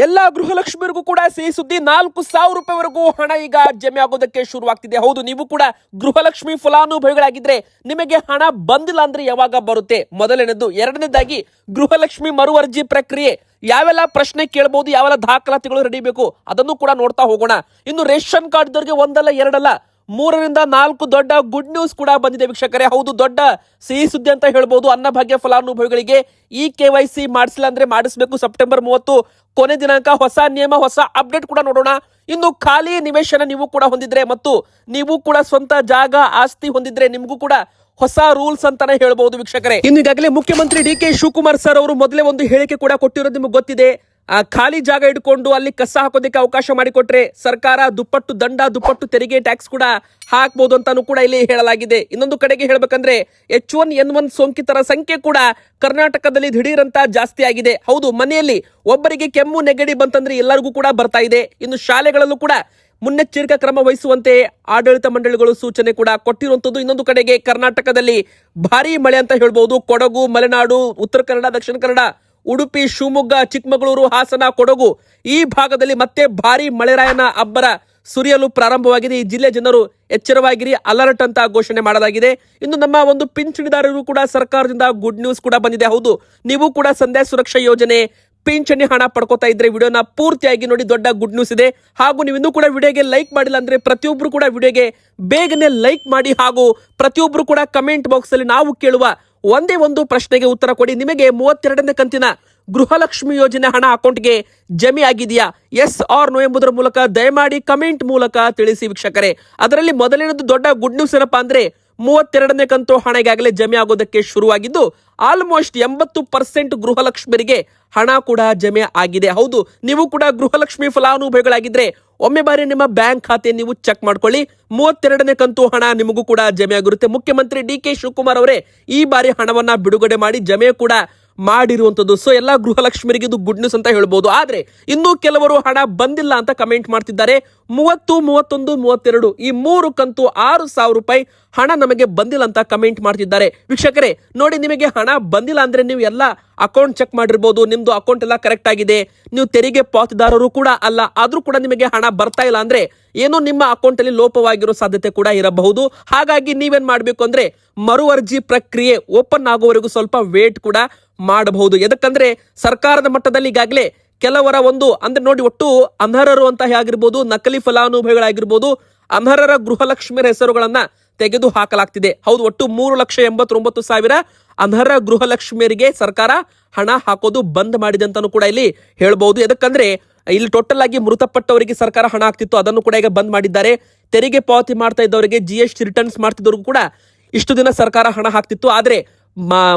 ಎಲ್ಲಾ ಗೃಹಲಕ್ಷ್ಮಿಯರಿಗೂ ಕೂಡ ಸಿಹಿ ಸುದ್ದಿ. 4,000 ರೂಪಾಯಿವರೆಗೂ ಹಣ ಈಗ ಜಮೆ ಆಗೋದಕ್ಕೆ ಶುರುವಾಗ್ತಿದೆ. ಹೌದು, ನೀವು ಕೂಡ ಗೃಹಲಕ್ಷ್ಮಿ ಫಲಾನುಭವಿಗಳಾಗಿದ್ರೆ ನಿಮಗೆ ಹಣ ಬಂದಿಲ್ಲ ಅಂದ್ರೆ ಯಾವಾಗ ಬರುತ್ತೆ? ಮೊದಲನೇದು. ಎರಡನೇದಾಗಿ, ಗೃಹಲಕ್ಷ್ಮಿ ಮರು ಅರ್ಜಿ ಪ್ರಕ್ರಿಯೆ ಯಾವೆಲ್ಲ ಪ್ರಶ್ನೆ ಕೇಳಬಹುದು, ಯಾವೆಲ್ಲ ದಾಖಲಾತಿಗಳು ರೆಡಿ ಬೇಕು ಅದನ್ನು ಕೂಡ ನೋಡ್ತಾ ಹೋಗೋಣ. ಇನ್ನು ರೇಷನ್ ಕಾರ್ಡ್ ದವರಿಗೆ ಒಂದಲ್ಲ ಎರಡಲ್ಲ 3ರಿಂದ 4 ದೊಡ್ಡ ಗುಡ್ ನ್ಯೂಸ್ ಕೂಡ ಬಂದಿದೆ ವೀಕ್ಷಕರೇ. ಹೌದು, ದೊಡ್ಡ ಸಿಹಿ ಸುದ್ದಿ ಅಂತ ಹೇಳ್ಬೋದು. ಅನ್ನಭಾಗ್ಯ ಫಲಾನುಭವಿಗಳಿಗೆ ಈ KYC ಮಾಡಿಸಿಲ್ಲ ಅಂದ್ರೆ ಮಾಡಿಸಬೇಕು. ಸೆಪ್ಟೆಂಬರ್ 30 ಕೊನೆ ದಿನಾಂಕ. ಹೊಸ ನಿಯಮ, ಹೊಸ ಅಪ್ಡೇಟ್ ಕೂಡ ನೋಡೋಣ. ಇನ್ನು ಖಾಲಿ ನಿವೇಶನ ನೀವು ಕೂಡ ಹೊಂದಿದ್ರೆ ಮತ್ತು ನೀವು ಕೂಡ ಸ್ವಂತ ಜಾಗ ಆಸ್ತಿ ಹೊಂದಿದ್ರೆ ನಿಮಗೂ ಕೂಡ ಹೊಸ ರೂಲ್ಸ್ ಅಂತಾನೆ ಹೇಳ್ಬಹುದು ವೀಕ್ಷಕರೇ. ಇನ್ನು ಈಗಾಗಲೇ ಮುಖ್ಯಮಂತ್ರಿ DK ಶಿವಕುಮಾರ್ ಸರ್ ಅವರು ಮೊದಲೇ ಒಂದು ಹೇಳಿಕೆ ಕೂಡ ಕೊಟ್ಟಿರೋದು ನಿಮಗೆ ಗೊತ್ತಿದೆ. ಖಾಲಿ ಜಾಗ ಇಟ್ಕೊಂಡು ಅಲ್ಲಿ ಕಸ ಹಾಕೋದಕ್ಕೆ ಅವಕಾಶ ಮಾಡಿಕೊಟ್ರೆ ಸರ್ಕಾರ ದುಪ್ಪಟ್ಟು ದಂಡ, ದುಪ್ಪಟ್ಟು ತೆರಿಗೆ, ಟ್ಯಾಕ್ಸ್ ಕೂಡ ಹಾಕಬಹುದು ಅಂತಾನು ಕೂಡ ಇಲ್ಲಿ ಹೇಳಲಾಗಿದೆ. ಇನ್ನೊಂದು ಕಡೆಗೆ ಹೇಳ್ಬೇಕಂದ್ರೆ H1N1 ಸೋಂಕಿತರ ಸಂಖ್ಯೆ ಕೂಡ ಕರ್ನಾಟಕದಲ್ಲಿ ದಿಢೀರಂತ ಜಾಸ್ತಿ ಆಗಿದೆ. ಹೌದು, ಮನೆಯಲ್ಲಿ ಒಬ್ಬರಿಗೆ ಕೆಮ್ಮು ನೆಗಡಿ ಬಂತಂದ್ರೆ ಎಲ್ಲರಿಗೂ ಕೂಡ ಬರ್ತಾ ಇದೆ. ಇನ್ನು ಶಾಲೆಗಳಲ್ಲೂ ಕೂಡ ಮುನ್ನೆಚ್ಚರಿಕಾ ಕ್ರಮ ವಹಿಸುವಂತೆ ಆಡಳಿತ ಮಂಡಳಿಗಳು ಸೂಚನೆ ಕೂಡ ಕೊಟ್ಟಿರುವಂತದ್ದು. ಇನ್ನೊಂದು ಕಡೆಗೆ ಕರ್ನಾಟಕದಲ್ಲಿ ಭಾರಿ ಮಳೆ ಅಂತ ಹೇಳ್ಬಹುದು. ಕೊಡಗು, ಮಲೆನಾಡು, ಉತ್ತರ ಕನ್ನಡ, ದಕ್ಷಿಣ ಕನ್ನಡ, ಉಡುಪಿ, ಶಿವಮೊಗ್ಗ, ಚಿಕ್ಕಮಗಳೂರು, ಹಾಸನ, ಕೊಡಗು ಈ ಭಾಗದಲ್ಲಿ ಮತ್ತೆ ಭಾರಿ ಮಳೆರಾಯನ ಅಬ್ಬರ ಸುರಿಯಲು ಪ್ರಾರಂಭವಾಗಿದೆ. ಈ ಜಿಲ್ಲೆ ಜನರು ಎಚ್ಚರವಾಗಿರಿ, ಅಲರ್ಟ್ ಅಂತ ಘೋಷಣೆ ಮಾಡಲಾಗಿದೆ. ಇನ್ನು ನಮ್ಮ ಒಂದು ಪಿಂಚಣಿದಾರರು ಕೂಡ ಸರ್ಕಾರದಿಂದ ಗುಡ್ ನ್ಯೂಸ್ ಕೂಡ ಬಂದಿದೆ. ಹೌದು, ನೀವು ಕೂಡ ಸಂಧ್ಯಾ ಸುರಕ್ಷಾ ಯೋಜನೆ ಪಿಂಚಣಿ ಹಣ ಪಡ್ಕೋತಾ ಇದ್ರೆ ವಿಡಿಯೋನ ಪೂರ್ತಿಯಾಗಿ ನೋಡಿ. ದೊಡ್ಡ ಗುಡ್ ನ್ಯೂಸ್ ಇದೆ. ಹಾಗೂ ನೀವು ಇನ್ನೂ ಕೂಡ ವಿಡಿಯೋಗೆ ಲೈಕ್ ಮಾಡಿಲ್ಲ ಅಂದ್ರೆ ಪ್ರತಿಯೊಬ್ರು ಕೂಡ ವಿಡಿಯೋಗೆ ಬೇಗನೆ ಲೈಕ್ ಮಾಡಿ. ಹಾಗೂ ಪ್ರತಿಯೊಬ್ರು ಕೂಡ ಕಮೆಂಟ್ ಬಾಕ್ಸ್ ಅಲ್ಲಿ ನಾವು ಕೇಳುವ ಒಂದೇ ಒಂದು ಪ್ರಶ್ನೆಗೆ ಉತ್ತರ ಕೊಡಿ. ನಿಮಗೆ 32ನೇ ಕಂತಿನ ಗೃಹಲಕ್ಷ್ಮಿ ಯೋಜನೆ ಹಣ ಅಕೌಂಟ್ಗೆ ಜಮೆ ಆಗಿದೆಯಾ, ಎಸ್ ಆರ್ ನೋ ಎಂಬುದರ ಮೂಲಕ ದಯಮಾಡಿ ಕಮೆಂಟ್ ಮೂಲಕ ತಿಳಿಸಿ ವೀಕ್ಷಕರೇ. ಅದರಲ್ಲಿ ಮೊದಲನೇದು ದೊಡ್ಡ ಗುಡ್ ನ್ಯೂಸ್ ಏನಪ್ಪಾ ಅಂದ್ರೆ 32ನೇ ಕಂತು ಹಣ ಈಗಾಗಲೇ ಜಮೆ ಆಗೋದಕ್ಕೆ ಶುರುವಾಗಿದ್ದು ಆಲ್ಮೋಸ್ಟ್ 80% ಗೃಹಲಕ್ಷ್ಮಿಯರಿಗೆ ಹಣ ಕೂಡ ಜಮೆ ಆಗಿದೆ. ಹೌದು, ನೀವು ಕೂಡ ಗೃಹಲಕ್ಷ್ಮಿ ಫಲಾನುಭವಿಗಳಾಗಿದ್ರೆ ಒಮ್ಮೆ ಬಾರಿ ನಿಮ್ಮ ಬ್ಯಾಂಕ್ ಖಾತೆ ನೀವು ಚೆಕ್ ಮಾಡ್ಕೊಳ್ಳಿ. 32ನೇ ಕಂತು ಹಣ ನಿಮಗೂ ಕೂಡ ಜಮೆ ಆಗಿರುತ್ತೆ. ಮುಖ್ಯಮಂತ್ರಿ DK ಶಿವಕುಮಾರ್ ಅವರೇ ಈ ಬಾರಿ ಹಣವನ್ನ ಬಿಡುಗಡೆ ಮಾಡಿ ಜಮೆ ಕೂಡ ಮಾಡಿರುವಂತದ್ದು. ಸೊ ಎಲ್ಲಾ ಗೃಹಲಕ್ಷ್ಮಿಯರಿಗೆ ಇದು ಗುಡ್ ನ್ಯೂಸ್ ಅಂತ ಹೇಳ್ಬೋದು. ಆದ್ರೆ ಇನ್ನೂ ಕೆಲವರು ಹಣ ಬಂದಿಲ್ಲ ಅಂತ ಕಮೆಂಟ್ ಮಾಡ್ತಿದ್ದಾರೆ. 30, 31, 32 ಈ 3 ಕಂತು 6,000 ರೂಪಾಯಿ ಹಣ ನಮಗೆ ಬಂದಿಲ್ಲ ಅಂತ ಕಮೆಂಟ್ ಮಾಡ್ತಿದ್ದಾರೆ. ವೀಕ್ಷಕರೇ ನೋಡಿ, ನಿಮಗೆ ಹಣ ಬಂದಿಲ್ಲ ಅಂದ್ರೆ ನೀವು ಎಲ್ಲ ಅಕೌಂಟ್ ಚೆಕ್ ಮಾಡಿರ್ಬೋದು, ನಿಮ್ದು ಅಕೌಂಟ್ ಎಲ್ಲ ಕರೆಕ್ಟ್ ಆಗಿದೆ, ನೀವು ತೆರಿಗೆ ಪಾವತಿದಾರರು ಕೂಡ ಅಲ್ಲ, ಆದ್ರೂ ಕೂಡ ನಿಮಗೆ ಹಣ ಬರ್ತಾ ಇಲ್ಲ ಅಂದ್ರೆ ಏನೋ ನಿಮ್ಮ ಅಕೌಂಟ್ ಅಲ್ಲಿ ಲೋಪವಾಗಿರೋ ಸಾಧ್ಯತೆ ಕೂಡ ಇರಬಹುದು. ಹಾಗಾಗಿ ನೀವೇನ್ ಮಾಡ್ಬೇಕು ಅಂದ್ರೆ ಮರು ಅರ್ಜಿ ಪ್ರಕ್ರಿಯೆ ಓಪನ್ ಆಗೋವರೆಗೂ ಸ್ವಲ್ಪ ವೇಟ್ ಕೂಡ ಮಾಡಬಹುದು. ಎದಕ್ಕಂದ್ರೆ ಸರ್ಕಾರದ ಮಟ್ಟದಲ್ಲಿ ಈಗಾಗಲೇ ಕೆಲವರ ಒಂದು ಅಂದ್ರೆ ನೋಡಿ, ಒಟ್ಟು ಅನರ್ಹರು ಅಂತ ಆಗಿರ್ಬೋದು, ನಕಲಿ ಫಲಾನುಭವಿಗಳಾಗಿರ್ಬೋದು, ಅನರ್ಹರ ಗೃಹಲಕ್ಷ್ಮಿಯರ ಹೆಸರುಗಳನ್ನ ತೆಗೆದು ಹಾಕಲಾಗ್ತಿದೆ. ಹೌದು, ಒಟ್ಟು 3,89,000 ಅನರ್ಹ ಗೃಹಲಕ್ಷ್ಮಿಯರಿಗೆ ಸರ್ಕಾರ ಹಣ ಹಾಕೋದು ಬಂದ್ ಮಾಡಿದೆ ಅಂತಾನು ಕೂಡ ಇಲ್ಲಿ ಹೇಳ್ಬಹುದು. ಎದಕ್ಕಂದ್ರೆ ಇಲ್ಲಿ ಟೋಟಲ್ ಆಗಿ ಮೃತಪಟ್ಟವರಿಗೆ ಸರ್ಕಾರ ಹಣ ಹಾಕ್ತಿತ್ತು, ಅದನ್ನು ಕೂಡ ಈಗ ಬಂದ್ ಮಾಡಿದ್ದಾರೆ. ತೆರಿಗೆ ಪಾವತಿ ಮಾಡ್ತಾ ಇದ್ದವರಿಗೆ, GST ರಿಟರ್ನ್ಸ್ ಮಾಡ್ತಿದ್ದವ್ರಿಗೂ ಕೂಡ ಇಷ್ಟು ದಿನ ಸರ್ಕಾರ ಹಣ ಹಾಕ್ತಿತ್ತು. ಆದ್ರೆ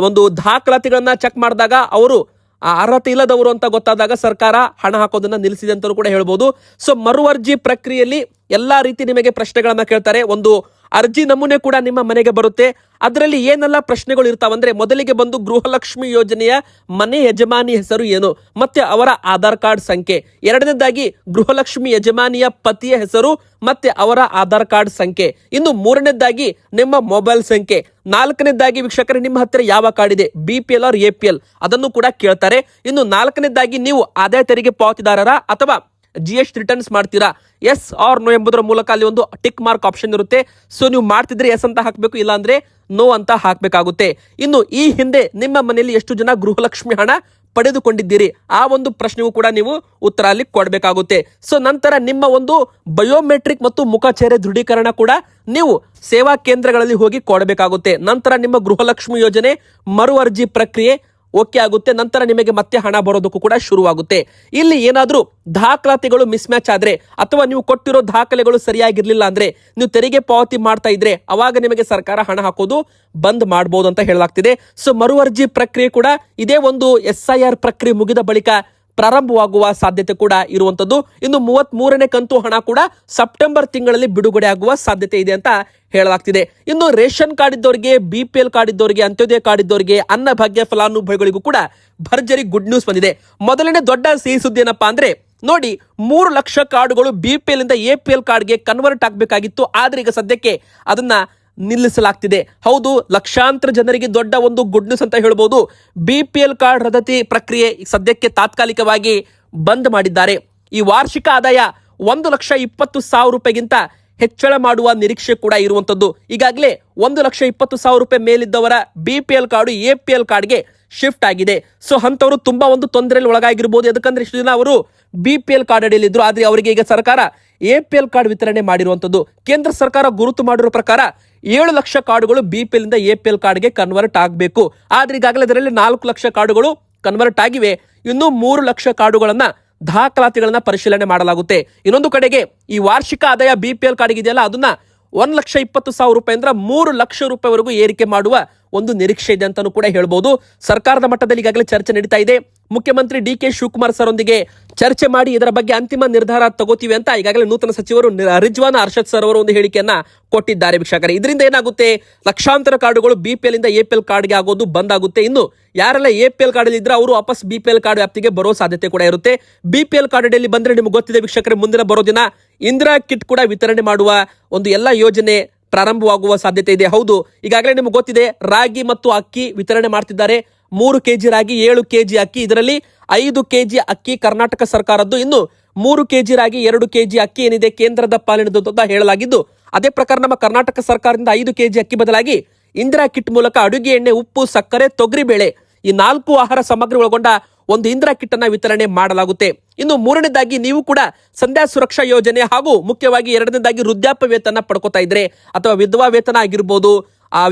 ಒಂದು ದಾಖಲಾತಿಗಳನ್ನ ಚೆಕ್ ಮಾಡಿದಾಗ ಅವರು ಅರ್ಹತೆ ಇಲ್ಲದವರು ಅಂತ ಗೊತ್ತಾದಾಗ ಸರ್ಕಾರ ಹಣ ಹಾಕೋದನ್ನ ನಿಲ್ಲಿಸಿದೆ ಅಂತ ಕೂಡ ಹೇಳ್ಬೋದು. ಸೊ ಮರು ಅರ್ಜಿ ಪ್ರಕ್ರಿಯೆಯಲ್ಲಿ ಎಲ್ಲಾ ರೀತಿ ನಿಮಗೆ ಪ್ರಶ್ನೆಗಳನ್ನ ಕೇಳ್ತಾರೆ. ಒಂದು ಅರ್ಜಿ ನಮೂನೆ ಕೂಡ ನಿಮ್ಮ ಮನೆಗೆ ಬರುತ್ತೆ. ಅದರಲ್ಲಿ ಏನೆಲ್ಲ ಪ್ರಶ್ನೆಗಳು ಇರ್ತಾವಂದ್ರೆ, ಮೊದಲಿಗೆ ಬಂದು ಗೃಹಲಕ್ಷ್ಮಿ ಯೋಜನೆಯ ಮನೆ ಯಜಮಾನಿ ಹೆಸರು ಏನು ಮತ್ತೆ ಅವರ ಆಧಾರ್ ಕಾರ್ಡ್ ಸಂಖ್ಯೆ. ಎರಡನೇದಾಗಿ ಗೃಹಲಕ್ಷ್ಮಿ ಯಜಮಾನಿಯ ಪತಿಯ ಹೆಸರು ಮತ್ತೆ ಅವರ ಆಧಾರ್ ಕಾರ್ಡ್ ಸಂಖ್ಯೆ. ಇನ್ನು 3ನೇದಾಗಿ ನಿಮ್ಮ ಮೊಬೈಲ್ ಸಂಖ್ಯೆ. 4ನೇದಾಗಿ ವೀಕ್ಷಕರೇ ನಿಮ್ಮ ಹತ್ತಿರ ಯಾವ ಕಾರ್ಡ್ ಇದೆ, BPL ಆರ್ APL ಅದನ್ನು ಕೂಡ ಕೇಳ್ತಾರೆ. ಇನ್ನು 4ನೇದಾಗಿ ನೀವು ಆದಾಯ ತೆರಿಗೆ ಪಾವತಿದಾರರ ಅಥವಾ GST ರಿಟರ್ನ್ಸ್ ಮಾಡ್ತೀರಾ, ಎಸ್ ಆರ್ ನೋ ಎಂಬುದರ ಮೂಲಕ ಅಲ್ಲಿ ಒಂದು ಟಿಕ್ ಮಾರ್ಕ್ ಆಪ್ಷನ್ ಇರುತ್ತೆ. ಸೊ ನೀವು ಮಾಡ್ತಿದ್ರೆ ಎಸ್ ಅಂತ ಹಾಕಬೇಕು, ಇಲ್ಲ ಅಂದ್ರೆ ನೋ ಅಂತ ಹಾಕಬೇಕಾಗುತ್ತೆ. ಇನ್ನು ಈ ಹಿಂದೆ ನಿಮ್ಮ ಮನೆಯಲ್ಲಿ ಎಷ್ಟು ಜನ ಗೃಹಲಕ್ಷ್ಮಿ ಹಣ ಪಡೆದುಕೊಂಡಿದ್ದೀರಿ ಆ ಒಂದು ಪ್ರಶ್ನೆಗೂ ಕೂಡ ನೀವು ಉತ್ತರ ಅಲ್ಲಿ ಕೊಡಬೇಕಾಗುತ್ತೆ. ಸೊ ನಂತರ ನಿಮ್ಮ ಒಂದು ಬಯೋಮೆಟ್ರಿಕ್ ಮತ್ತು ಮುಖಚರ್ಯೆ ದೃಢೀಕರಣ ಕೂಡ ನೀವು ಸೇವಾ ಕೇಂದ್ರಗಳಲ್ಲಿ ಹೋಗಿ ಕೊಡಬೇಕಾಗುತ್ತೆ. ನಂತರ ನಿಮ್ಮ ಗೃಹಲಕ್ಷ್ಮಿ ಯೋಜನೆ ಮರು ಅರ್ಜಿ ಪ್ರಕ್ರಿಯೆ ಓಕೆ ಆಗುತ್ತೆ. ನಂತರ ನಿಮಗೆ ಮತ್ತೆ ಹಣ ಬರೋದಕ್ಕೂ ಕೂಡ ಶುರುವಾಗುತ್ತೆ. ಇಲ್ಲಿ ಏನಾದ್ರೂ ದಾಖಲಾತಿಗಳು ಮಿಸ್ ಮ್ಯಾಚ್ ಆದ್ರೆ ಅಥವಾ ನೀವು ಕೊಟ್ಟಿರೋ ದಾಖಲೆಗಳು ಸರಿಯಾಗಿರ್ಲಿಲ್ಲ ಅಂದ್ರೆ, ನೀವು ತೆರಿಗೆ ಪಾವತಿ ಮಾಡ್ತಾ ಇದ್ರೆ ಅವಾಗ ನಿಮಗೆ ಸರ್ಕಾರ ಹಣ ಹಾಕೋದು ಬಂದ್ ಮಾಡಬಹುದು ಅಂತ ಹೇಳಲಾಗ್ತಿದೆ. ಸೊ ಮರು ಅರ್ಜಿ ಪ್ರಕ್ರಿಯೆ ಕೂಡ ಇದೇ ಒಂದು SIR ಪ್ರಕ್ರಿಯೆ ಮುಗಿದ ಬಳಿಕ ಪ್ರಾರಂಭವಾಗುವ ಸಾಧ್ಯತೆ ಕೂಡ ಇರುವಂತದ್ದು. ಇನ್ನು 33ನೇ ಕಂತು ಹಣ ಕೂಡ ಸೆಪ್ಟೆಂಬರ್ ತಿಂಗಳಲ್ಲಿ ಬಿಡುಗಡೆ ಆಗುವ ಸಾಧ್ಯತೆ ಇದೆ ಅಂತ ಹೇಳಲಾಗ್ತಿದೆ. ಇನ್ನು ರೇಷನ್ ಕಾರ್ಡ್ ಇದ್ದವರಿಗೆ, BPL ಕಾರ್ಡ್ ಇದ್ದವರಿಗೆ, ಅಂತ್ಯೋದಯ ಕಾರ್ಡ್ ಇದ್ದವರಿಗೆ, ಅನ್ನಭಾಗ್ಯ ಫಲಾನುಭವಿಗಳಿಗೂ ಕೂಡ ಭರ್ಜರಿ ಗುಡ್ ನ್ಯೂಸ್ ಬಂದಿದೆ. ಮೊದಲನೇ ದೊಡ್ಡ ಸಿಹಿ ಸುದ್ದಿ ಏನಪ್ಪಾ ಅಂದ್ರೆ, ನೋಡಿ 3 ಲಕ್ಷ ಕಾರ್ಡ್ಗಳು BPL ಇಂದ APL ಕಾರ್ಡ್ಗೆ ಕನ್ವರ್ಟ್ ಆಗಬೇಕಾಗಿತ್ತು. ಆದ್ರೆ ಈಗ ಸದ್ಯಕ್ಕೆ ಅದನ್ನ ನಿಲ್ಲಿಸಲಾಗ್ತಿದೆ. ಹೌದು, ಲಕ್ಷಾಂತರ ಜನರಿಗೆ ದೊಡ್ಡ ಒಂದು ಗುಡ್ ನ್ಯೂಸ್ ಅಂತ ಹೇಳ್ಬೋದು. BPL ಕಾರ್ಡ್ ರದ್ದತಿ ಪ್ರಕ್ರಿಯೆ ಸದ್ಯಕ್ಕೆ ತಾತ್ಕಾಲಿಕವಾಗಿ ಬಂದ್ ಮಾಡಿದ್ದಾರೆ. ಈ ವಾರ್ಷಿಕ ಆದಾಯ 1,20,000 ರೂಪಾಯಿಗಿಂತ ಹೆಚ್ಚಳ ಮಾಡುವ ನಿರೀಕ್ಷೆ ಕೂಡ ಇರುವಂತದ್ದು. ಈಗಾಗಲೇ 1,20,000 ರೂಪಾಯಿ ಮೇಲಿದ್ದವರ BPL ಕಾರ್ಡು APL ಕಾರ್ಡ್ಗೆ ಶಿಫ್ಟ್ ಆಗಿದೆ. ಸೊ ಅಂತವರು ತುಂಬಾ ಒಂದು ತೊಂದರೆಯಲ್ಲಿ ಒಳಗಾಗಿರ್ಬೋದು. ಯಾಕಂದ್ರೆ ಇಷ್ಟು ದಿನ ಅವರು BPL ಕಾರ್ಡ್ ಅಡಿಯಲ್ಲಿದ್ರು, ಆದ್ರೆ ಅವರಿಗೆ ಈಗ ಸರ್ಕಾರ APL ಕಾರ್ಡ್ ವಿತರಣೆ ಮಾಡಿರುವಂತದ್ದು. ಕೇಂದ್ರ ಸರ್ಕಾರ ಗುರುತು ಮಾಡಿರೋ ಪ್ರಕಾರ 7 ಲಕ್ಷ ಕಾರ್ಡುಗಳು BPL ಇಂದ APL ಕಾರ್ಡ್ಗೆ ಕನ್ವರ್ಟ್ ಆಗಬೇಕು. ಆದ್ರೆ ಈಗಾಗಲೇ ಅದರಲ್ಲಿ 4 ಲಕ್ಷ ಕಾರ್ಡುಗಳು ಕನ್ವರ್ಟ್ ಆಗಿವೆ. ಇನ್ನು 3 ಲಕ್ಷ ಕಾರ್ಡುಗಳನ್ನ ದಾಖಲಾತಿಗಳನ್ನ ಪರಿಶೀಲನೆ ಮಾಡಲಾಗುತ್ತೆ. ಇನ್ನೊಂದು ಕಡೆಗೆ ಈ ವಾರ್ಷಿಕ ಆದಾಯ BPL ಕಾರ್ಡ್ ಇದೆಯಲ್ಲ, ಅದನ್ನ 1,20,000 ರೂಪಾಯಿ ಅಂದ್ರೆ 3 ಲಕ್ಷ ರೂಪಾಯಿವರೆಗೂ ಏರಿಕೆ ಮಾಡುವ ಒಂದು ನಿರೀಕ್ಷೆ ಇದೆ ಅಂತಾನೂ ಕೂಡ ಹೇಳ್ಬೋದು. ಸರ್ಕಾರದ ಮಟ್ಟದಲ್ಲಿ ಈಗಾಗಲೇ ಚರ್ಚೆ ನಡೀತಾ ಇದೆ. ಮುಖ್ಯಮಂತ್ರಿ DK ಶಿವಕುಮಾರ್ ಸರ್ ಒಂದಿಗೆ ಚರ್ಚೆ ಮಾಡಿ ಇದರ ಬಗ್ಗೆ ಅಂತಿಮ ನಿರ್ಧಾರ ತಗೋತೀವಿ ಅಂತ ಈಗಾಗಲೇ ನೂತನ ಸಚಿವರು ರಿಜ್ವಾನ್ ಅರ್ಷದ್ ಸರ್ ಅವರು ಒಂದು ಹೇಳಿಕೆಯನ್ನ ಕೊಟ್ಟಿದ್ದಾರೆ. ವೀಕ್ಷಕರೇ, ಇದರಿಂದ ಏನಾಗುತ್ತೆ, ಲಕ್ಷಾಂತರ ಕಾರ್ಡುಗಳು BPL ಇಂದ APL ಕಾರ್ಡ್ಗೆ ಆಗೋದು ಬಂದ್ ಆಗುತ್ತೆ. ಇನ್ನು ಯಾರೆಲ್ಲ APL ಕಾರ್ಡ್ ಇದ್ರೆ ಅವರು ವಾಪಸ್ BPL ಕಾರ್ಡ್ ವ್ಯಾಪ್ತಿಗೆ ಬರೋ ಸಾಧ್ಯತೆ ಕೂಡ ಇರುತ್ತೆ. BPL ಕಾರ್ಡ್ ಅಡಿಯಲ್ಲಿ ಬಂದ್ರೆ ನಿಮ್ಗೆ ಗೊತ್ತಿದೆ ವೀಕ್ಷಕರೇ, ಮುಂದಿನ ಬರೋ ದಿನ ಇಂದಿರಾ ಕಿಟ್ ಕೂಡ ವಿತರಣೆ ಮಾಡುವ ಒಂದು ಎಲ್ಲ ಯೋಜನೆ ಪ್ರಾರಂಭವಾಗುವ ಸಾಧ್ಯತೆ ಇದೆ. ಹೌದು, ಈಗಾಗಲೇ ನಿಮ್ಗೆ ಗೊತ್ತಿದೆ, ರಾಗಿ ಮತ್ತು ಅಕ್ಕಿ ವಿತರಣೆ ಮಾಡ್ತಿದ್ದಾರೆ. 3 kg ರಾಗಿ, 7 kg ಅಕ್ಕಿ, ಇದರಲ್ಲಿ 5 kg ಅಕ್ಕಿ ಕರ್ನಾಟಕ ಸರ್ಕಾರದ್ದು, ಇನ್ನು 3 kg ರಾಗಿ, 2 kg ಅಕ್ಕಿ ಏನಿದೆ ಕೇಂದ್ರದ ಪಾಲಿನದ್ದು ಅಂತ ಹೇಳಲಾಗಿದ್ದು, ಅದೇ ಪ್ರಕಾರ ನಮ್ಮ ಕರ್ನಾಟಕ ಸರ್ಕಾರದಿಂದ 5 kg ಅಕ್ಕಿ ಬದಲಾಗಿ ಇಂದಿರಾ ಕಿಟ್ ಮೂಲಕ ಅಡುಗೆ ಎಣ್ಣೆ, ಉಪ್ಪು, ಸಕ್ಕರೆ, ತೊಗರಿಬೇಳೆ ಈ 4 ಆಹಾರ ಸಾಮಗ್ರಿ ಒಳಗೊಂಡ ಒಂದು ಇಂದಿರಾ ಕಿಟ್ ಅನ್ನ ವಿತರಣೆ ಮಾಡಲಾಗುತ್ತೆ. ಇನ್ನು 3ನೇದಾಗಿ ನೀವು ಕೂಡ ಸಂಧ್ಯಾ ಸುರಕ್ಷಾ ಯೋಜನೆ ಹಾಗೂ ಮುಖ್ಯವಾಗಿ 2ನೇದಾಗಿ ವೃದ್ಧಾಪ್ಯ ವೇತನ ಪಡ್ಕೋತಾ ಇದ್ರೆ ಅಥವಾ ವಿಧವಾ ವೇತನ ಆಗಿರ್ಬೋದು,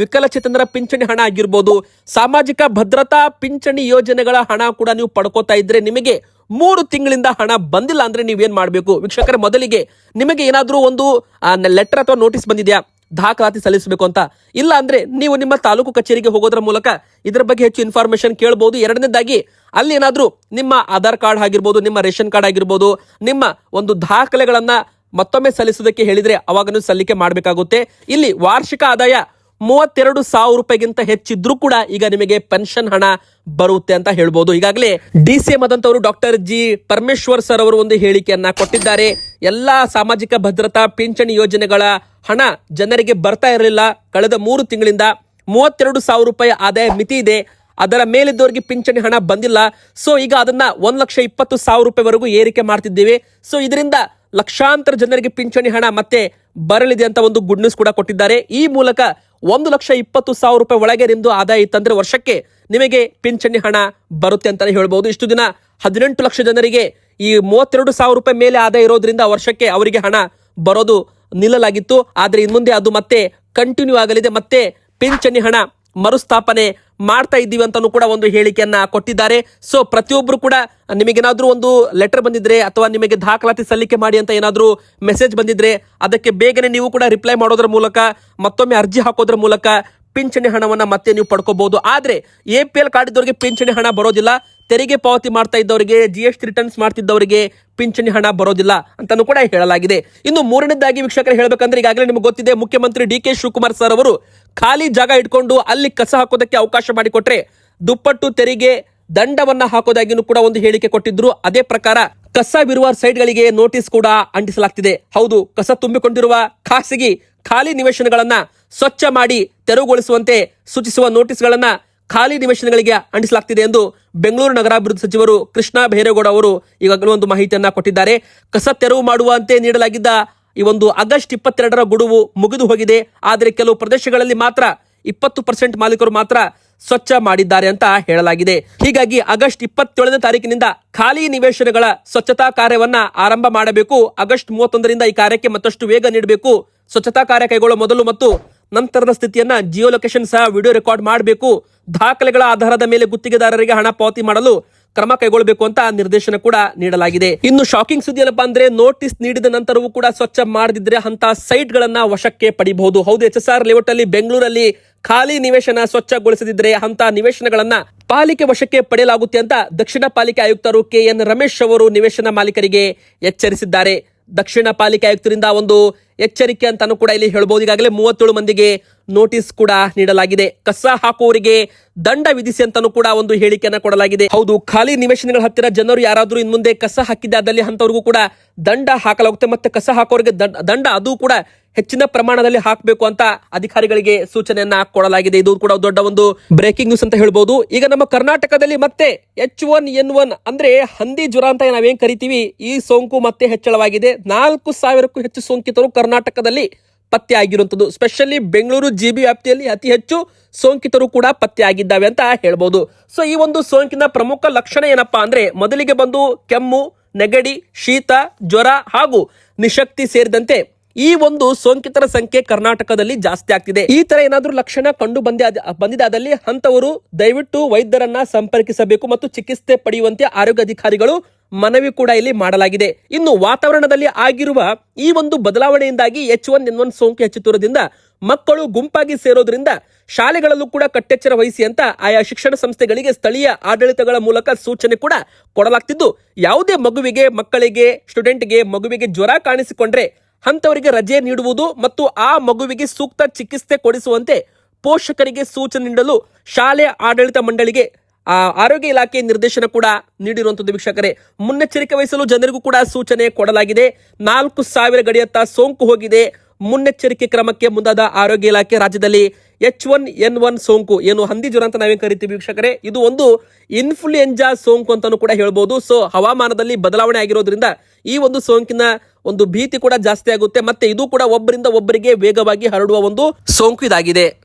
ವಿಕಲಚೇತನರ ಪಿಂಚಣಿ ಹಣ ಆಗಿರ್ಬೋದು, ಸಾಮಾಜಿಕ ಭದ್ರತಾ ಪಿಂಚಣಿ ಯೋಜನೆಗಳ ಹಣ ಕೂಡ ನೀವು ಪಡ್ಕೋತಾ ಇದ್ರೆ ನಿಮಗೆ 3 ತಿಂಗಳಿಂದ ಹಣ ಬಂದಿಲ್ಲ ಅಂದ್ರೆ ನೀವೇನ್ ಮಾಡಬೇಕು ವೀಕ್ಷಕರೇ? ಮೊದಲಿಗೆ ನಿಮಗೆ ಏನಾದ್ರೂ ಒಂದು ಲೆಟರ್ ಅಥವಾ ನೋಟಿಸ್ ಬಂದಿದೆಯಾ ದಾಖಲಾತಿ ಸಲ್ಲಿಸಬೇಕು ಅಂತ? ಇಲ್ಲ ಅಂದ್ರೆ ನೀವು ನಿಮ್ಮ ತಾಲೂಕು ಕಚೇರಿಗೆ ಹೋಗೋದ್ರ ಮೂಲಕ ಇದರ ಬಗ್ಗೆ ಹೆಚ್ಚು ಇನ್ಫಾರ್ಮೇಶನ್ ಕೇಳಬಹುದು. 2ನೇದಾಗಿ ಅಲ್ಲಿ ಏನಾದ್ರೂ ನಿಮ್ಮ ಆಧಾರ್ ಕಾರ್ಡ್ ಆಗಿರ್ಬೋದು, ನಿಮ್ಮ ರೇಷನ್ ಕಾರ್ಡ್ ಆಗಿರ್ಬೋದು, ನಿಮ್ಮ ಒಂದು ದಾಖಲೆಗಳನ್ನ ಮತ್ತೊಮ್ಮೆ ಸಲ್ಲಿಸೋದಕ್ಕೆ ಹೇಳಿದ್ರೆ ಅವಾಗ ನೀವು ಸಲ್ಲಿಕೆ ಮಾಡಬೇಕಾಗುತ್ತೆ. ಇಲ್ಲಿ ವಾರ್ಷಿಕ ಆದಾಯ 32,000 ರೂಪಾಯಿಗಿಂತ ಹೆಚ್ಚಿದ್ರೂ ಕೂಡ ಈಗ ನಿಮಗೆ ಪೆನ್ಷನ್ ಹಣ ಬರುತ್ತೆ ಅಂತ ಹೇಳ್ಬೋದು. ಈಗಾಗಲೇ DCM ಆದಂತವರು ಡಾಕ್ಟರ್ G ಪರಮೇಶ್ವರ್ ಸರ್ ಅವರು ಒಂದು ಹೇಳಿಕೆಯನ್ನ ಕೊಟ್ಟಿದ್ದಾರೆ. ಎಲ್ಲಾ ಸಾಮಾಜಿಕ ಭದ್ರತಾ ಪಿಂಚಣಿ ಯೋಜನೆಗಳ ಹಣ ಜನರಿಗೆ ಬರ್ತಾ ಇರಲಿಲ್ಲ. ಕಳೆದ 3 ತಿಂಗಳಿಂದ 32,000 ರೂಪಾಯಿ ಆದಾಯ ಮಿತಿ ಇದೆ, ಅದರ ಮೇಲಿದ್ದವರಿಗೆ ಪಿಂಚಣಿ ಹಣ ಬಂದಿಲ್ಲ. ಸೊ ಈಗ ಅದನ್ನ 1,20,000 ರೂಪಾಯಿವರೆಗೂ ಏರಿಕೆ ಮಾಡ್ತಿದ್ದೇವೆ. ಸೊ ಇದರಿಂದ ಲಕ್ಷಾಂತರ ಜನರಿಗೆ ಪಿಂಚಣಿ ಹಣ ಮತ್ತೆ ಬರಲಿದೆ ಅಂತ ಒಂದು ಗುಡ್ ನ್ಯೂಸ್ ಕೂಡ ಕೊಟ್ಟಿದ್ದಾರೆ. ಈ ಮೂಲಕ 1,20,000 ರೂಪಾಯಿ ಒಳಗೆ ನಿಮ್ದು ಆದಾಯ ಇತ್ತಂದ್ರೆ ವರ್ಷಕ್ಕೆ ನಿಮಗೆ ಪಿಂಚಣಿ ಹಣ ಬರುತ್ತೆ ಅಂತಾನೆ ಹೇಳ್ಬಹುದು. ಇಷ್ಟು ದಿನ 18 ಲಕ್ಷ ಜನರಿಗೆ ಈ 32,000 ರೂಪಾಯಿ ಮೇಲೆ ಆದಾಯ ಇರೋದ್ರಿಂದ ವರ್ಷಕ್ಕೆ ಅವರಿಗೆ ಹಣ ಬರೋದು ನಿಲ್ಲಲಾಗಿತ್ತು. ಆದ್ರೆ ಇನ್ನು ಮುಂದೆ ಅದು ಮತ್ತೆ ಕಂಟಿನ್ಯೂ ಆಗಲಿದೆ. ಮತ್ತೆ ಪಿಂಚಣಿ ಹಣ ಮರುಸ್ಥಾಪನೆ ಮಾಡ್ತಾ ಇದ್ದೀವಿ ಅಂತಾನು ಕೂಡ ಒಂದು ಹೇಳಿಕೆಯನ್ನ ಕೊಟ್ಟಿದ್ದಾರೆ. ಸೊ ಪ್ರತಿಯೊಬ್ರು ಕೂಡ ನಿಮಗೇನಾದ್ರೂ ಒಂದು ಲೆಟರ್ ಬಂದಿದ್ರೆ ಅಥವಾ ನಿಮಗೆ ದಾಖಲಾತಿ ಸಲ್ಲಿಕೆ ಮಾಡಿ ಅಂತ ಏನಾದ್ರೂ ಮೆಸೇಜ್ ಬಂದಿದ್ರೆ ಅದಕ್ಕೆ ಬೇಗನೆ ನೀವು ಕೂಡ ರಿಪ್ಲೈ ಮಾಡೋದ್ರ ಮೂಲಕ, ಮತ್ತೊಮ್ಮೆ ಅರ್ಜಿ ಹಾಕೋದ್ರ ಮೂಲಕ ಪಿಂಚಣಿ ಹಣವನ್ನ ಮತ್ತೆ ನೀವು ಪಡ್ಕೋಬಹುದು. ಆದ್ರೆ APL ಕಾರ್ಡ್ ಇದ್ದವರಿಗೆ ಪಿಂಚಣಿ ಹಣ ಬರೋದಿಲ್ಲ. ತೆರಿಗೆ ಪಾವತಿ ಮಾಡ್ತಾ ಇದ್ದವರಿಗೆ, GST ರಿಟರ್ನ್ಸ್ ಮಾಡ್ತಿದ್ದವರಿಗೆ ಪಿಂಚಣಿ ಹಣ ಬರೋದಿಲ್ಲ ಅಂತಾನು ಕೂಡ ಹೇಳಲಾಗಿದೆ. ಇನ್ನು 3ನೇದಾಗಿ ವೀಕ್ಷಕರು ಹೇಳ್ಬೇಕಂದ್ರೆ ಈಗಾಗಲೇ ನಿಮ್ಗೆ ಗೊತ್ತಿದೆ, ಮುಖ್ಯಮಂತ್ರಿ DK ಶಿವಕುಮಾರ್ ಸರ್ ಅವರು ಖಾಲಿ ಜಾಗ ಇಟ್ಕೊಂಡು ಅಲ್ಲಿ ಕಸ ಹಾಕೋದಕ್ಕೆ ಅವಕಾಶ ಮಾಡಿಕೊಟ್ರೆ ದುಪ್ಪಟ್ಟು ತೆರಿಗೆ ದಂಡವನ್ನ ಹಾಕೋದಾಗಿನೂ ಕೂಡ ಒಂದು ಹೇಳಿಕೆ ಕೊಟ್ಟಿದ್ರು. ಅದೇ ಪ್ರಕಾರ ಕಸವಿರುವ ಸೈಟ್ಗಳಿಗೆ ನೋಟಿಸ್ ಕೂಡ ಅಂಟಿಸಲಾಗ್ತಿದೆ. ಹೌದು, ಕಸ ತುಂಬಿಕೊಂಡಿರುವ ಖಾಸಗಿ ಖಾಲಿ ನಿವೇಶನಗಳನ್ನ ಸ್ವಚ್ಛ ಮಾಡಿ ತೆರವುಗೊಳಿಸುವಂತೆ ಸೂಚಿಸುವ ನೋಟಿಸ್ಗಳನ್ನ ಖಾಲಿ ನಿವೇಶನಗಳಿಗೆ ಅಂಟಿಸಲಾಗ್ತಿದೆ ಎಂದು ಬೆಂಗಳೂರು ನಗರಾಭಿವೃದ್ಧಿ ಸಚಿವರು ಕೃಷ್ಣ ಬೈರೇಗೌಡ ಅವರು ಈಗಾಗಲೇ ಒಂದು ಮಾಹಿತಿಯನ್ನ ಕೊಟ್ಟಿದ್ದಾರೆ. ಕಸ ತೆರವು ಮಾಡುವಂತೆ ನೀಡಲಾಗಿದ್ದ ಈ ಒಂದು ಆಗಸ್ಟ್ 22ರ ಗಡುವು ಮುಗಿದು ಹೋಗಿದೆ. ಆದರೆ ಕೆಲವು ಪ್ರದೇಶಗಳಲ್ಲಿ ಮಾತ್ರ 20% ಮಾಲೀಕರು ಮಾತ್ರ ಸ್ವಚ್ಛ ಮಾಡಿದ್ದಾರೆ ಅಂತ ಹೇಳಲಾಗಿದೆ. ಹೀಗಾಗಿ ಆಗಸ್ಟ್ 27ನೇ ತಾರೀಕಿನಿಂದ ಖಾಲಿ ನಿವೇಶನಗಳ ಸ್ವಚ್ಛತಾ ಕಾರ್ಯವನ್ನ ಆರಂಭ ಮಾಡಬೇಕು. ಆಗಸ್ಟ್ 31ರಿಂದ ಈ ಕಾರ್ಯಕ್ಕೆ ಮತ್ತಷ್ಟು ವೇಗ ನೀಡಬೇಕು. ಸ್ವಚ್ಛತಾ ಕಾರ್ಯ ಕೈಗೊಳ್ಳುವ ಮೊದಲು ಮತ್ತು ನಂತರದ ಸ್ಥಿತಿಯನ್ನ ಜಿಯೋ ಲೊಕೇಶನ್ ಸಹ ವಿಡಿಯೋ ರೆಕಾರ್ಡ್ ಮಾಡಬೇಕು. ದಾಖಲೆಗಳ ಆಧಾರದ ಮೇಲೆ ಗುತ್ತಿಗೆದಾರರಿಗೆ ಹಣ ಪಾವತಿ ಮಾಡಲು ಕ್ರಮ ಕೈಗೊಳ್ಳಬೇಕು ಅಂತ ನಿರ್ದೇಶನ ಕೂಡ ನೀಡಲಾಗಿದೆ. ಇನ್ನು ಶಾಕಿಂಗ್ ಸುದ್ದಿ ಏನಪ್ಪಾ ಅಂದ್ರೆ, ನೋಟಿಸ್ ನೀಡಿದ ನಂತರವೂ ಕೂಡ ಸ್ವಚ್ಛ ಮಾಡದಿದ್ರೆ ಅಂತ ಸೈಟ್ ಗಳನ್ನ ವಶಕ್ಕೆ ಪಡಿಬಹುದು. ಹೌದು, HSR ಲೇಔಟ್ ಅಲ್ಲಿ ಬೆಂಗಳೂರಲ್ಲಿ ಖಾಲಿ ನಿವೇಶನ ಸ್ವಚ್ಛಗೊಳಿಸದಿದ್ರೆ ಅಂತ ನಿವೇಶನಗಳನ್ನ ಪಾಲಿಕೆ ವಶಕ್ಕೆ ಪಡೆಯಲಾಗುತ್ತೆ ಅಂತ ದಕ್ಷಿಣ ಪಾಲಿಕೆ ಆಯುಕ್ತರು KN ರಮೇಶ್ ಅವರು ನಿವೇಶನ ಮಾಲೀಕರಿಗೆ ಎಚ್ಚರಿಸಿದ್ದಾರೆ. ದಕ್ಷಿಣ ಪಾಲಿಕೆ ಆಯುಕ್ತರಿಂದ ಒಂದು ಎಚ್ಚರಿಕೆ ಅಂತಾನು ಕೂಡ ಇಲ್ಲಿ ಹೇಳ್ಬಹುದು. ಈಗಾಗಲೇ 37 ಮಂದಿಗೆ ನೋಟಿಸ್ ಕೂಡ ನೀಡಲಾಗಿದೆ. ಕಸ ಹಾಕುವವರಿಗೆ ದಂಡ ವಿಧಿಸಿ ಅಂತಾನು ಕೂಡ ಒಂದು ಹೇಳಿಕೆಯನ್ನ ಕೊಡಲಾಗಿದೆ. ಹೌದು, ಖಾಲಿ ನಿವೇಶನಗಳ ಹತ್ತಿರ ಜನರು ಯಾರಾದ್ರೂ ಇನ್ ಮುಂದೆ ಕಸ ಹಾಕಿದ್ದಾದಲ್ಲಿ ಅಂತವ್ರಿಗೂ ಕೂಡ ದಂಡ ಹಾಕಲಾಗುತ್ತೆ. ಮತ್ತೆ ಕಸ ಹಾಕೋರಿಗೆ ದಂಡ ಅದು ಕೂಡ ಹೆಚ್ಚಿನ ಪ್ರಮಾಣದಲ್ಲಿ ಹಾಕಬೇಕು ಅಂತ ಅಧಿಕಾರಿಗಳಿಗೆ ಸೂಚನೆಯನ್ನ ಕೊಡಲಾಗಿದೆ. ಇದು ಕೂಡ ದೊಡ್ಡ ಒಂದು ಬ್ರೇಕಿಂಗ್ ನ್ಯೂಸ್ ಅಂತ ಹೇಳ್ಬೋದು. ಈಗ ನಮ್ಮ ಕರ್ನಾಟಕದಲ್ಲಿ ಮತ್ತೆ H1N1 ಅಂದ್ರೆ ಹಂದಿ ಜ್ವರ ಅಂತ ನಾವೇನ್ ಕರಿತೀವಿ, ಈ ಸೋಂಕು ಮತ್ತೆ ಹೆಚ್ಚಳವಾಗಿದೆ. 4,000ಕ್ಕೂ ಹೆಚ್ಚು ಸೋಂಕಿತರು ಕರ್ನಾಟಕದಲ್ಲಿ ಪತ್ತೆ ಆಗಿರುವಂತದ್ದು. ಸ್ಪೆಷಲಿ ಬೆಂಗಳೂರು GB ವ್ಯಾಪ್ತಿಯಲ್ಲಿ ಅತಿ ಹೆಚ್ಚು ಸೋಂಕಿತರು ಕೂಡ ಪತ್ತೆ ಆಗಿದ್ದಾವೆ ಅಂತ ಹೇಳ್ಬೋದು. ಸೊ ಈ ಒಂದು ಸೋಂಕಿನ ಪ್ರಮುಖ ಲಕ್ಷಣ ಏನಪ್ಪಾ ಅಂದ್ರೆ, ಮೊದಲಿಗೆ ಬಂದು ಕೆಮ್ಮು, ನೆಗಡಿ, ಶೀತ, ಜ್ವರ ಹಾಗೂ ನಿಶಕ್ತಿ ಸೇರಿದಂತೆ ಈ ಒಂದು ಸೋಂಕಿತರ ಸಂಖ್ಯೆ ಕರ್ನಾಟಕದಲ್ಲಿ ಜಾಸ್ತಿ ಆಗ್ತಿದೆ. ಈ ತರ ಏನಾದ್ರೂ ಲಕ್ಷಣ ಕಂಡು ಬಂದಿದ್ದಾದಲ್ಲಿ ಅಂತವರು ದಯವಿಟ್ಟು ವೈದ್ಯರನ್ನ ಸಂಪರ್ಕಿಸಬೇಕು ಮತ್ತು ಚಿಕಿತ್ಸೆ ಪಡೆಯುವಂತೆ ಆರೋಗ್ಯ ಅಧಿಕಾರಿಗಳು ಮನವಿ ಕೂಡ ಇಲ್ಲಿ ಮಾಡಲಾಗಿದೆ. ಇನ್ನು ವಾತಾವರಣದಲ್ಲಿ ಆಗಿರುವ ಈ ಒಂದು ಬದಲಾವಣೆಯಿಂದಾಗಿ H1N1 ಸೋಂಕು ಹೆಚ್ಚುತ್ತಿರುವುದರಿಂದ ಮಕ್ಕಳು ಗುಂಪಾಗಿ ಸೇರೋದ್ರಿಂದ ಶಾಲೆಗಳಲ್ಲೂ ಕೂಡ ಕಟ್ಟೆಚ್ಚರ ವಹಿಸಿ ಅಂತ ಆಯಾ ಶಿಕ್ಷಣ ಸಂಸ್ಥೆಗಳಿಗೆ ಸ್ಥಳೀಯ ಆಡಳಿತಗಳ ಮೂಲಕ ಸೂಚನೆ ಕೂಡ ಕೊಡಲಾಗ್ತಿದ್ದು, ಯಾವುದೇ ಮಕ್ಕಳಿಗೆ ಸ್ಟೂಡೆಂಟ್ಗೆ ಮಗುವಿಗೆ ಜ್ವರ ಕಾಣಿಸಿಕೊಂಡ್ರೆ ಅಂತವರಿಗೆ ರಜೆ ನೀಡುವುದು ಮತ್ತು ಆ ಮಗುವಿಗೆ ಸೂಕ್ತ ಚಿಕಿತ್ಸೆ ಕೊಡಿಸುವಂತೆ ಪೋಷಕರಿಗೆ ಸೂಚನೆ ನೀಡಲು ಶಾಲೆ ಆಡಳಿತ ಮಂಡಳಿಗೆ ಆರೋಗ್ಯ ಇಲಾಖೆ ನಿರ್ದೇಶನ ಕೂಡ ನೀಡಿರುವಂತದ್ದು. ವೀಕ್ಷಕರೇ, ಮುನ್ನೆಚ್ಚರಿಕೆ ವಹಿಸಲು ಜನರಿಗೂ ಕೂಡ ಸೂಚನೆ ಕೊಡಲಾಗಿದೆ. 4,000 ಗಡಿಯತ್ತ ಸೋಂಕು ಹೋಗಿದೆ. ಮುನ್ನೆಚ್ಚರಿಕೆ ಕ್ರಮಕ್ಕೆ ಮುಂದಾದ ಆರೋಗ್ಯ ಇಲಾಖೆ ರಾಜ್ಯದಲ್ಲಿ H1N1 ಸೋಂಕು, ಏನು ಹಂದಿ ಜ್ವರ ಅಂತ ನಾವೇನ್ ಕರಿತೀವಿ ವೀಕ್ಷಕರೇ, ಇದು ಒಂದು ಇನ್ಫ್ಲೂಯೆಂಜಾ ಸೋಂಕು ಅಂತಾನು ಕೂಡ ಹೇಳ್ಬೋದು. ಸೊ ಹವಾಮಾನದಲ್ಲಿ ಬದಲಾವಣೆ ಆಗಿರೋದ್ರಿಂದ ಈ ಒಂದು ಸೋಂಕಿನ ಒಂದು ಭೀತಿ ಕೂಡ ಜಾಸ್ತಿ ಆಗುತ್ತೆ. ಮತ್ತೆ ಇದು ಕೂಡ ಒಬ್ಬರಿಂದ ಒಬ್ಬರಿಗೆ ವೇಗವಾಗಿ ಹರಡುವ ಒಂದು ಸೋಂಕು ಇದಾಗಿದೆ.